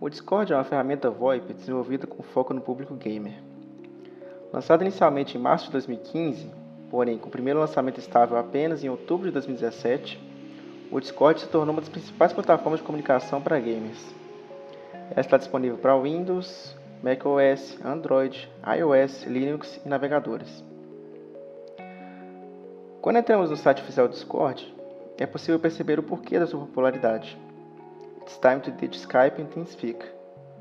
O Discord é uma ferramenta VoIP desenvolvida com foco no público gamer. Lançado inicialmente em março de 2015, porém com o primeiro lançamento estável apenas em outubro de 2017, o Discord se tornou uma das principais plataformas de comunicação para gamers. Ela está disponível para Windows, macOS, Android, iOS, Linux e navegadores. Quando entramos no site oficial do Discord, é possível perceber o porquê da sua popularidade. It's time to ditch Skype and TeamSpeak,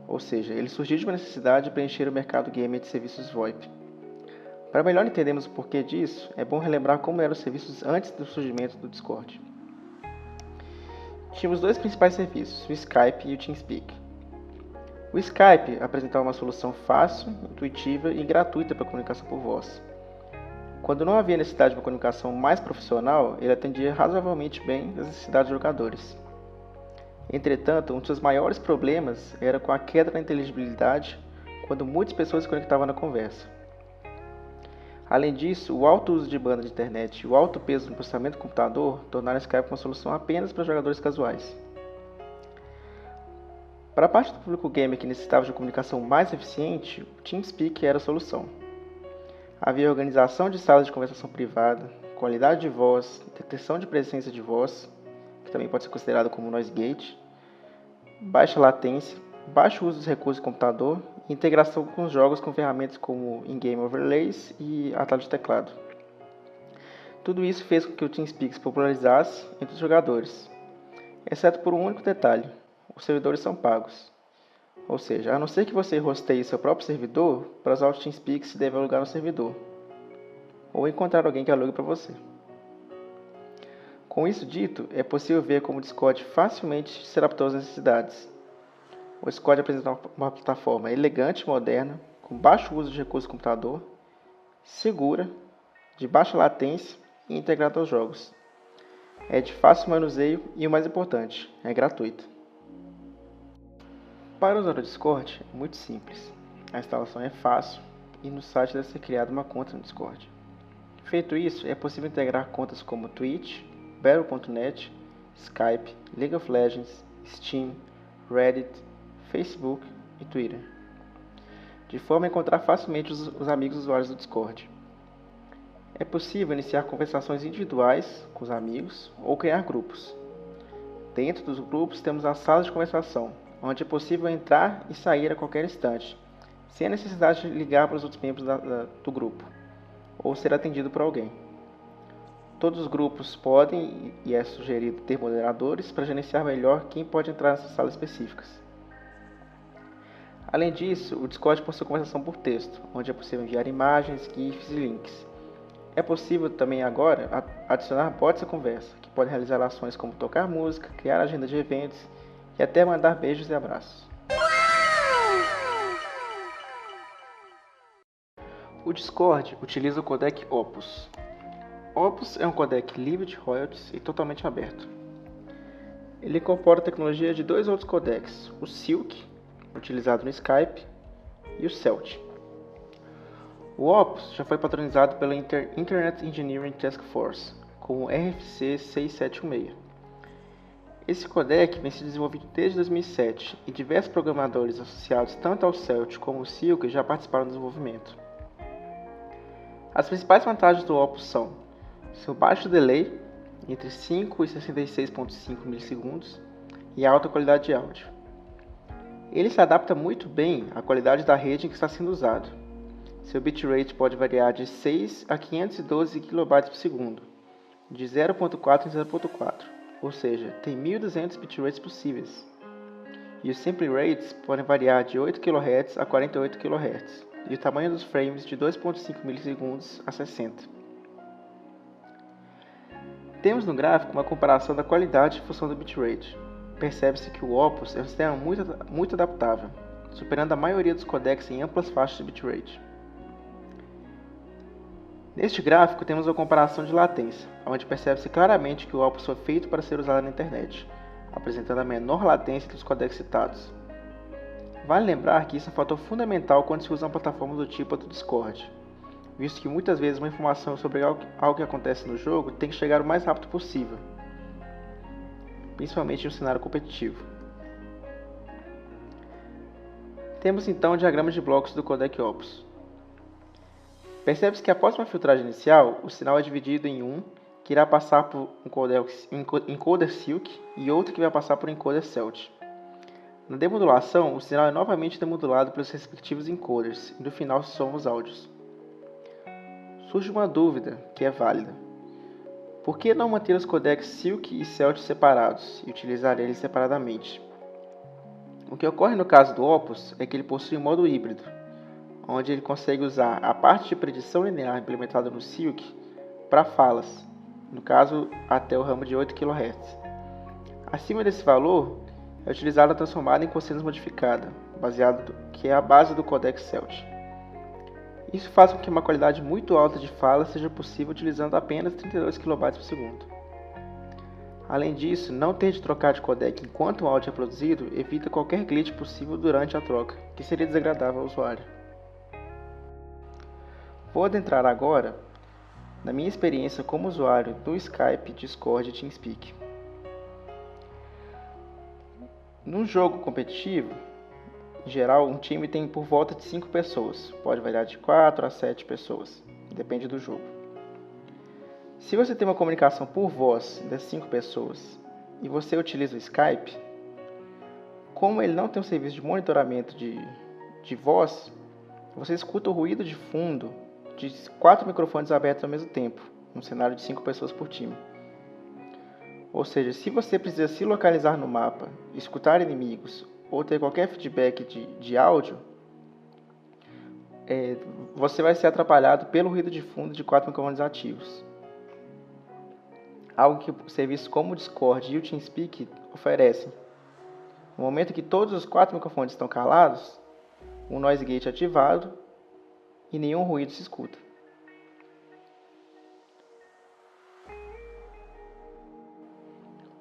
ou seja, ele surgiu de uma necessidade de preencher o mercado gamer de serviços VoIP. Para melhor entendermos o porquê disso, é bom relembrar como eram os serviços antes do surgimento do Discord. Tínhamos dois principais serviços, o Skype e o TeamSpeak. O Skype apresentava uma solução fácil, intuitiva e gratuita para a comunicação por voz. Quando não havia necessidade de uma comunicação mais profissional, ele atendia razoavelmente bem às necessidades dos jogadores. Entretanto, um dos seus maiores problemas era com a queda na inteligibilidade quando muitas pessoas se conectavam na conversa. Além disso, o alto uso de banda de internet e o alto peso no processamento do computador tornaram o Skype uma solução apenas para jogadores casuais. Para a parte do público gamer que necessitava de uma comunicação mais eficiente, o TeamSpeak era a solução. Havia organização de salas de conversação privada, qualidade de voz, detecção de presença de voz, que também pode ser considerado como noise gate, baixa latência, baixo uso dos recursos do computador e integração com os jogos com ferramentas como in-game overlays e atalho de teclado. Tudo isso fez com que o TeamSpeak se popularizasse entre os jogadores, exceto por um único detalhe: os servidores são pagos. Ou seja, a não ser que você hosteie seu próprio servidor, para usar o TeamSpeak se deve alugar no servidor, ou encontrar alguém que alugue para você. Com isso dito, é possível ver como o Discord facilmente se adaptou às necessidades. O Discord apresenta uma plataforma elegante e moderna, com baixo uso de recursos do computador, segura, de baixa latência e integrada aos jogos. É de fácil manuseio e, o mais importante, é gratuito. Para usar o Discord é muito simples. A instalação é fácil e no site deve ser criada uma conta no Discord. Feito isso, é possível integrar contas como Twitch, Battle.net, Skype, League of Legends, Steam, Reddit, Facebook e Twitter, de forma a encontrar facilmente os amigos usuários do Discord. É possível iniciar conversações individuais com os amigos ou criar grupos. Dentro dos grupos temos as salas de conversação, onde é possível entrar e sair a qualquer instante, sem a necessidade de ligar para os outros membros do grupo, ou ser atendido por alguém. Todos os grupos podem e é sugerido ter moderadores para gerenciar melhor quem pode entrar nessas salas específicas. Além disso, o Discord possui conversação por texto, onde é possível enviar imagens, GIFs e links. É possível também agora adicionar bots à conversa, que podem realizar ações como tocar música, criar agenda de eventos e até mandar beijos e abraços. O Discord utiliza o codec Opus. Opus é um codec livre de royalties e totalmente aberto. Ele incorpora a tecnologia de dois outros codecs, o Silk, utilizado no Skype, e o Celt. O Opus já foi patronizado pela Internet Engineering Task Force, com o RFC 6716. Esse codec vem se desenvolvido desde 2007 e diversos programadores associados tanto ao Celt como ao Silk já participaram do desenvolvimento. As principais vantagens do Opus são seu baixo delay, entre 5 e 66.5 milissegundos, e alta qualidade de áudio. Ele se adapta muito bem à qualidade da rede em que está sendo usado. Seu bitrate pode variar de 6 a 512 kB por segundo, de 0.4 em 0.4, ou seja, tem 1200 bitrates possíveis. E os sample rates podem variar de 8 kHz a 48 kHz, e o tamanho dos frames de 2.5 milissegundos a 60. Temos no gráfico uma comparação da qualidade e função do bitrate. Percebe-se que o Opus é um sistema muito adaptável, superando a maioria dos codecs em amplas faixas de bitrate. Neste gráfico temos uma comparação de latência, onde percebe-se claramente que o Opus foi feito para ser usado na internet, apresentando a menor latência dos codecs citados. Vale lembrar que isso é um fator fundamental quando se usa uma plataforma do tipo a do Discord, visto que muitas vezes uma informação sobre algo que acontece no jogo tem que chegar o mais rápido possível, principalmente em um cenário competitivo. Temos então o diagrama de blocos do codec Opus. Percebe-se que após uma filtragem inicial, o sinal é dividido em um que irá passar por um encoder Silk e outro que vai passar por um encoder Celt. Na demodulação, o sinal é novamente demodulado pelos respectivos encoders e no final se somam os áudios. Surge uma dúvida, que é válida. Por que não manter os codecs Silk e Celt separados e utilizar eles separadamente? O que ocorre no caso do Opus é que ele possui um modo híbrido, onde ele consegue usar a parte de predição linear implementada no Silk para falas, no caso até o ramo de 8 kHz. Acima desse valor, é utilizada a transformada em cosseno modificada, que é a base do codec Celt. Isso faz com que uma qualidade muito alta de fala seja possível utilizando apenas 32 kB por segundo. Além disso, não ter de trocar de codec enquanto o áudio é produzido evita qualquer glitch possível durante a troca, que seria desagradável ao usuário. Vou adentrar agora na minha experiência como usuário do Skype, Discord e TeamSpeak. Num jogo competitivo, em geral, um time tem por volta de 5 pessoas, pode variar de 4 a 7 pessoas, depende do jogo. Se você tem uma comunicação por voz das 5 pessoas e você utiliza o Skype, como ele não tem um serviço de monitoramento de voz, você escuta o ruído de fundo de 4 microfones abertos ao mesmo tempo, num cenário de 5 pessoas por time. Ou seja, se você precisa se localizar no mapa, escutar inimigos ou ter qualquer feedback de áudio, você vai ser atrapalhado pelo ruído de fundo de 4 microfones ativos. Algo que serviços como o Discord e o TeamSpeak oferecem. No momento que todos os 4 microfones estão calados, o noise gate é ativado e nenhum ruído se escuta.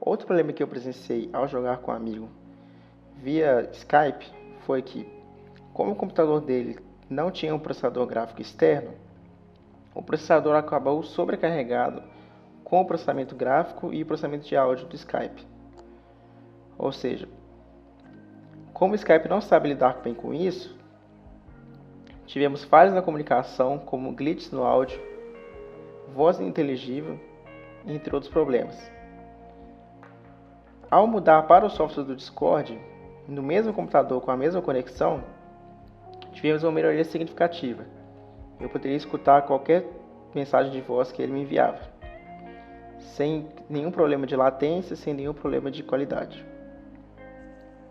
Outro problema que eu presenciei ao jogar com um amigo via Skype foi que, como o computador dele não tinha um processador gráfico externo, o processador acabou sobrecarregado com o processamento gráfico e o processamento de áudio do Skype. Ou seja, como o Skype não sabe lidar bem com isso, tivemos falhas na comunicação, como glitches no áudio, voz ininteligível, entre outros problemas. Ao mudar para o software do Discord, no mesmo computador com a mesma conexão, tivemos uma melhoria significativa. Eu poderia escutar qualquer mensagem de voz que ele me enviava, sem nenhum problema de latência, sem nenhum problema de qualidade.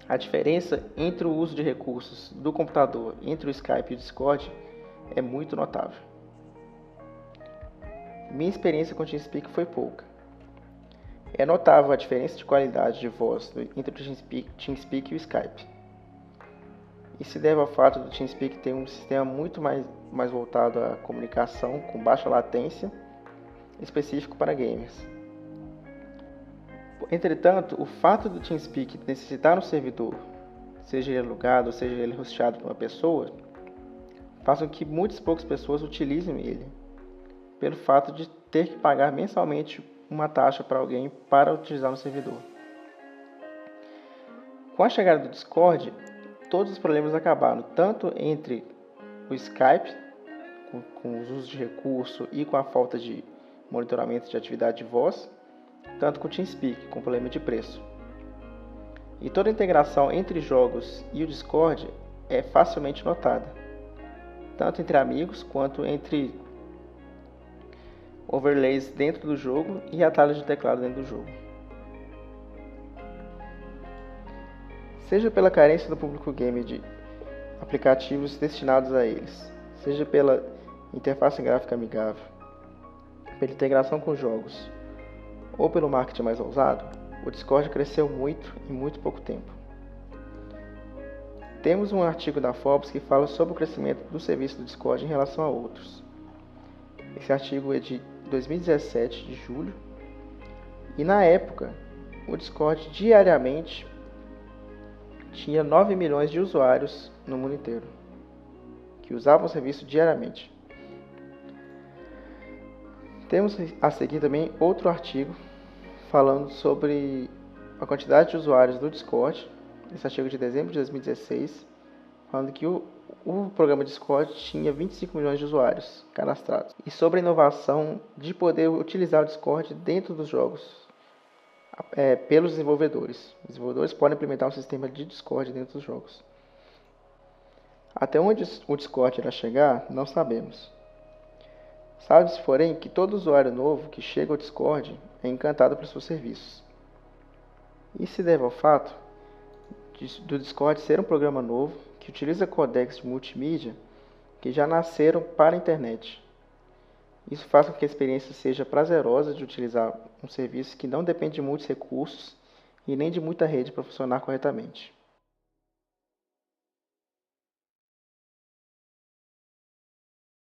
A diferença entre o uso de recursos do computador entre o Skype e o Discord é muito notável. Minha experiência com o TeamSpeak foi pouca. É notável a diferença de qualidade de voz entre o TeamSpeak e o Skype. Isso se deve ao fato do TeamSpeak ter um sistema muito mais voltado à comunicação com baixa latência, específico para gamers. Entretanto, o fato do TeamSpeak necessitar um servidor, seja ele alugado ou seja ele hosteado por uma pessoa, faz com que muitas poucas pessoas utilizem ele, pelo fato de ter que pagar mensalmente uma taxa para alguém para utilizar no servidor. Com a chegada do Discord, todos os problemas acabaram, tanto entre o Skype, com os usos de recurso e com a falta de monitoramento de atividade de voz, tanto com o TeamSpeak, com problema de preço. E toda a integração entre jogos e o Discord é facilmente notada, tanto entre amigos quanto entre overlays dentro do jogo e atalhos de teclado dentro do jogo. Seja pela carência do público gamer de aplicativos destinados a eles, seja pela interface gráfica amigável, pela integração com jogos, ou pelo marketing mais ousado, o Discord cresceu muito em muito pouco tempo. Temos um artigo da Forbes que fala sobre o crescimento do serviço do Discord em relação a outros. Esse artigo é de 2017, de julho, e na época, o Discord diariamente tinha 9 milhões de usuários no mundo inteiro, que usavam o serviço diariamente. Temos a seguir também outro artigo falando sobre a quantidade de usuários do Discord, esse artigo de dezembro de 2016, falando que o programa Discord tinha 25 milhões de usuários cadastrados. E sobre a inovação de poder utilizar o Discord dentro dos jogos pelos desenvolvedores. Os desenvolvedores podem implementar um sistema de Discord dentro dos jogos. Até onde o Discord irá chegar, não sabemos. Sabe-se, porém, que todo usuário novo que chega ao Discord é encantado por seus serviços. Isso se deve ao fato do Discord ser um programa novo que utiliza codecs de multimídia que já nasceram para a internet. Isso faz com que a experiência seja prazerosa de utilizar um serviço que não depende de muitos recursos e nem de muita rede para funcionar corretamente.